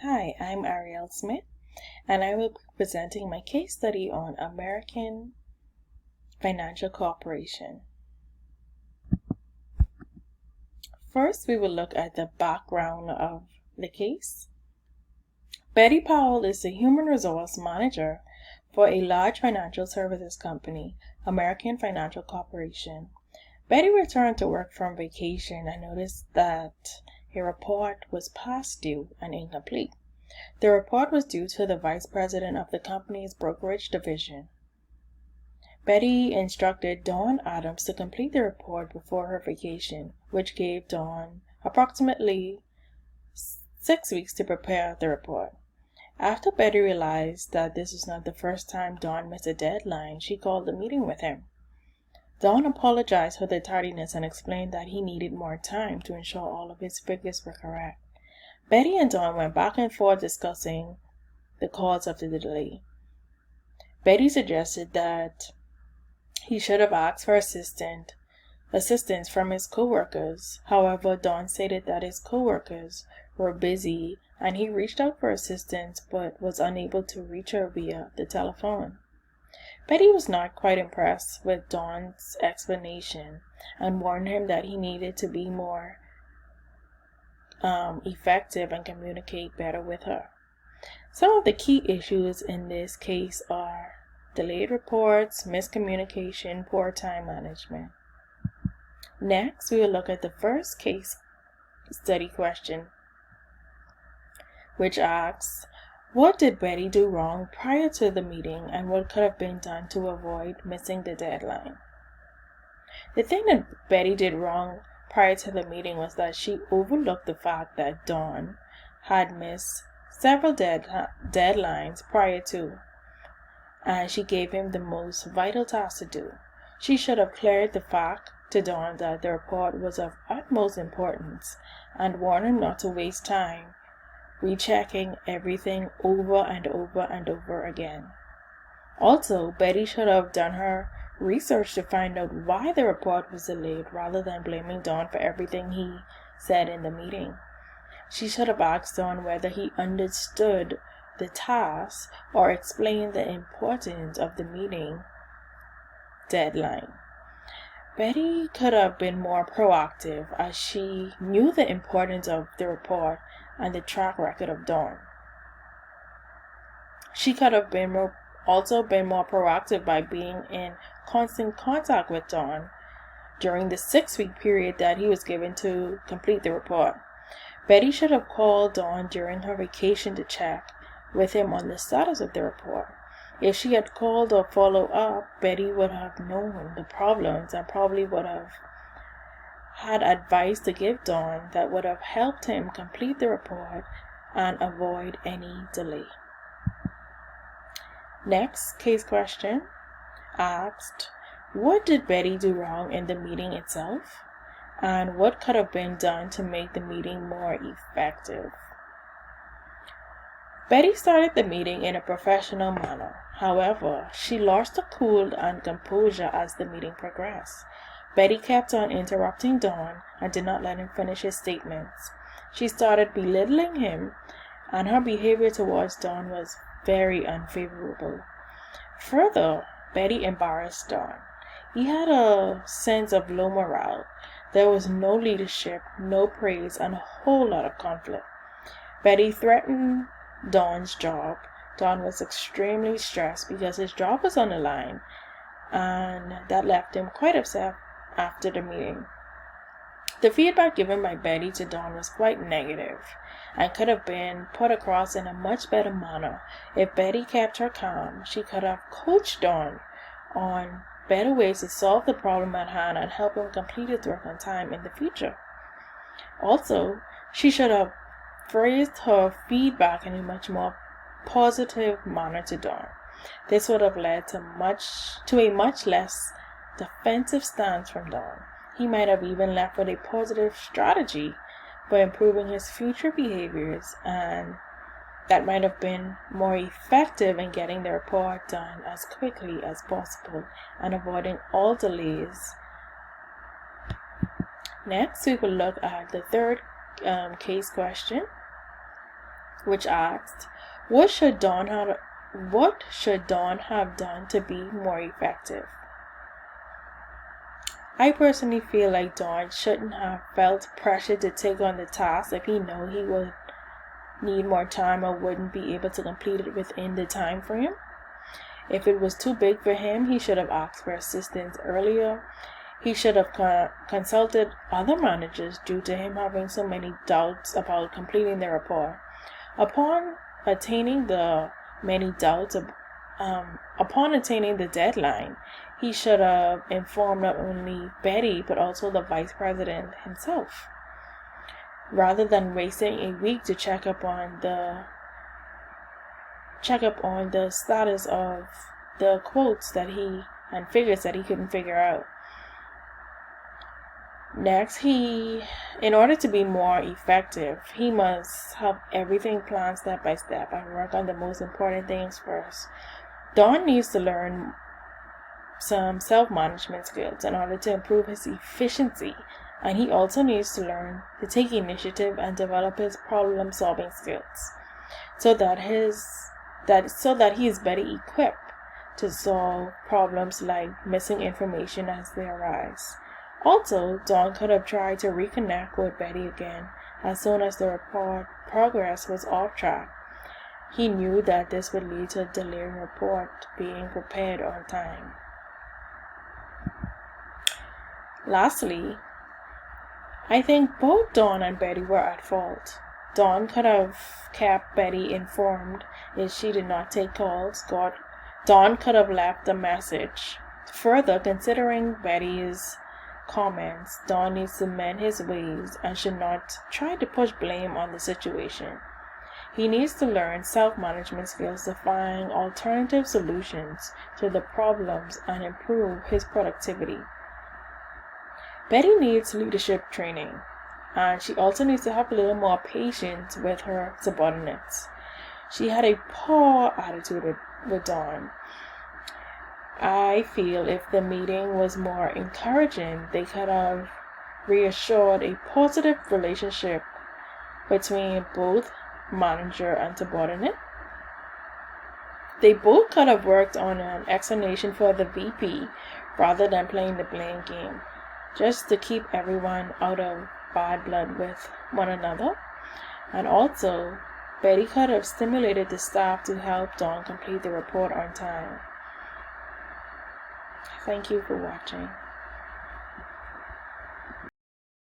Hi, I'm Ariel Smith, and I will be presenting my case study on American Financial Corporation. First, we will look at the background of the case. Betty Powell is the human resource manager for a large financial services company, American Financial Corporation. Betty returned to work from vacation and noticed that a report was past due and incomplete. The report was due to the vice president of the company's brokerage division. Betty instructed Dawn Adams to complete the report before her vacation, which gave Dawn approximately 6 weeks to prepare the report. After Betty realized that this was not the first time Dawn missed a deadline, she called a meeting with him. Dawn apologized for the tardiness and explained that he needed more time to ensure all of his figures were correct. Betty and Dawn went back and forth discussing the cause of the delay. Betty suggested that he should have asked for assistance from his co-workers. However, Dawn stated that his co-workers were busy and he reached out for assistance but was unable to reach her via the telephone. Betty was not quite impressed with Dawn's explanation and warned him that he needed to be more effective and communicate better with her. Some of the key issues in this case are delayed reports, miscommunication, poor time management. Next, we will look at the first case study question, which asks, what did Betty do wrong prior to the meeting and what could have been done to avoid missing the deadline? The thing that Betty did wrong prior to the meeting was that she overlooked the fact that Dawn had missed several deadlines prior to, and she gave him the most vital task to do. She should have cleared the fact to Dawn that the report was of utmost importance and warned him not to waste time rechecking everything over and over and over again. Also, Betty should have done her research to find out why the report was delayed rather than blaming Dawn for everything he said in the meeting. She should have asked Dawn whether he understood the task or explained the importance of the meeting deadline. Betty could have been more proactive as she knew the importance of the report and the track record of Dawn. She could have also been more proactive by being in constant contact with Dawn during the 6-week period that he was given to complete the report. Betty should have called Dawn during her vacation to check with him on the status of the report. If she had called or followed up, Betty would have known the problems and probably would have had advice to give Dawn that would have helped him complete the report and avoid any delay. Next case question asked, what did Betty do wrong in the meeting itself? And what could have been done to make the meeting more effective? Betty started the meeting in a professional manner. However, she lost her cool and composure as the meeting progressed. Betty kept on interrupting Dawn and did not let him finish his statements. She started belittling him, and her behavior towards Dawn was very unfavorable. Further, Betty embarrassed Dawn. He had a sense of low morale. There was no leadership, no praise, and a whole lot of conflict. Betty threatened Dawn's job. Dawn was extremely stressed because his job was on the line, and that left him quite upset after the meeting. The feedback given by Betty to Dawn was quite negative and could have been put across in a much better manner. If Betty kept her calm, she could have coached Dawn on better ways to solve the problem at hand and help him complete his work on time in the future. Also, she should have phrased her feedback in a much more positive manner to Dawn. This would have led to a much less defensive stance from Dawn. He might have even left with a positive strategy for improving his future behaviors, and that might have been more effective in getting the report done as quickly as possible and avoiding all delays. Next, we will look at the third case question, which asked, what should Dawn have done to be more effective? I personally feel like Dawn shouldn't have felt pressure to take on the task if he knew he would need more time or wouldn't be able to complete it within the time frame. If it was too big for him, he should have asked for assistance earlier. He should have consulted other managers due to him having so many doubts about completing the report. Upon attaining the deadline, he should have informed not only Betty but also the vice president himself, rather than wasting a week to check up on the status of the quotes and figures that he couldn't figure out. Next, in order to be more effective, he must have everything planned step by step and work on the most important things first. Dawn needs to learn some self-management skills in order to improve his efficiency, and he also needs to learn to take initiative and develop his problem-solving skills so that he is better equipped to solve problems like missing information as they arise. Also, Dawn could have tried to reconnect with Betty again as soon as the report progress was off track. He knew that this would lead to a delayed report being prepared on time. Lastly, I think both Dawn and Betty were at fault. Dawn could have kept Betty informed if she did not take calls. Dawn could have left a message. Further, considering Betty's comments, Dawn needs to mend his ways and should not try to push blame on the situation. He needs to learn self-management skills to find alternative solutions to the problems and improve his productivity. Betty needs leadership training, and she also needs to have a little more patience with her subordinates. She had a poor attitude with Dawn. I feel if the meeting was more encouraging, they could have reassured a positive relationship between both manager and subordinate. They both could have worked on an explanation for the VP rather than playing the blame game, just to keep everyone out of bad blood with one another. And also, Betty could have stimulated the staff to help Dawn complete the report on time. Thank you for watching.